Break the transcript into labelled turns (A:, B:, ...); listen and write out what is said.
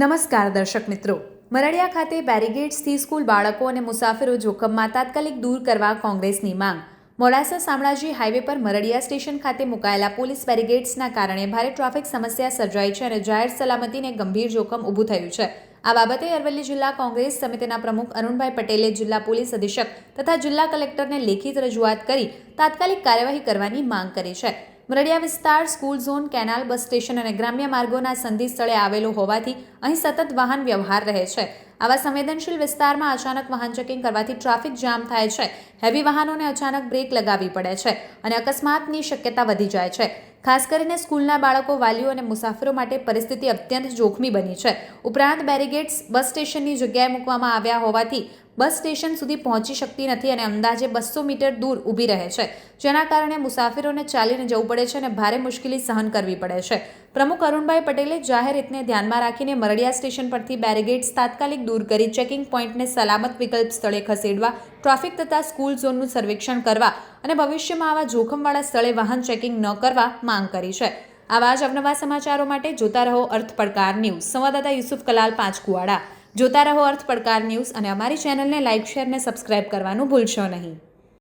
A: નમસ્કાર દર્શક મિત્રો, મરડિયા ખાતે બેરીગેડ્સથી સ્કૂલ બાળકો અને મુસાફરો જોખમમાં તાત્કાલિક દૂર કરવા કોંગ્રેસની માંગ. મોડાસા શામળાજી હાઈવે પર મરડિયા સ્ટેશન ખાતે મુકાયેલા પોલીસ બેરીગેડ્સના કારણે ભારે ટ્રાફિક સમસ્યા સર્જાઈ છે અને જાહેર સલામતીને ગંભીર જોખમ ઊભું થયું છે. આ બાબતે અરવલ્લી જિલ્લા કોંગ્રેસ સમિતિના પ્રમુખ અરુણભાઈ પટેલે જિલ્લા પોલીસ અધિક્ષક તથા જિલ્લા કલેક્ટરને લેખિત રજૂઆત કરી તાત્કાલિક કાર્યવાહી કરવાની માંગ કરી છે. મરડિયા વિસ્તાર school zone, canal, bus station અને ગ્રામ્ય માર્ગોના સંધિ સ્થળે આવેલો હોવાથી અહીં સતત વાહન વ્યવહાર રહે છે. આવા સંવેદનશીલ વિસ્તારમાં અચાનક વાહન ચેકિંગ કરવાથી ટ્રાફિક જામ થાય છે. હેવી વાહનોને અચાનક બ્રેક લગાવવી પડે છે અને અકસ્માતની શક્યતા વધી જાય છે. ખાસ કરીને સ્કૂલના બાળકો, વાલીઓ અને મુસાફરો માટે પરિસ્થિતિ અત્યંત જોખમી બની છે. ઉપરાંત બેરીગેડ્સ બસ સ્ટેશનની જગ્યાએ મૂકવામાં આવ્યા હોવાથી બસ સ્ટેશન સુધી પહોંચી શકતી નથી અને અંદાજે 200 મીટર દૂર ઊભી રહે છે, જેના કારણે મુસાફરોને ચાલીને જવું પડે છે અને ભારે મુશ્કેલી સહન કરવી પડે છે. પ્રમુખ અરુણભાઈ પટેલે જાહેર હિતને ધ્યાનમાં રાખીને મરડિયા સ્ટેશન પરથી બેરીગેડ્સ તાત્કાલિક દૂર કરી ચેકિંગ પોઈન્ટને સલામત વિકલ્પ સ્થળે ખસેડવા, ટ્રાફિક તથા સ્કૂલ ઝોનનું સર્વેક્ષણ કરવા અને ભવિષ્યમાં આવા જોખમવાળા સ્થળે વાહન ચેકિંગ ન કરવા માંગ કરી છે. આવા જ અવનવા સમાચારો માટે જોતા રહો અર્થ પડકાર ન્યૂઝ. સંવાદદાતા યુસુફ કલાલ, પાંચકુવાડા. જોતા રહો અર્થ પડકાર ન્યૂઝ અને અમારી ચેનલને લાઇક, શેર અને સબસ્ક્રાઇબ કરવાનું ભૂલશો નહીં.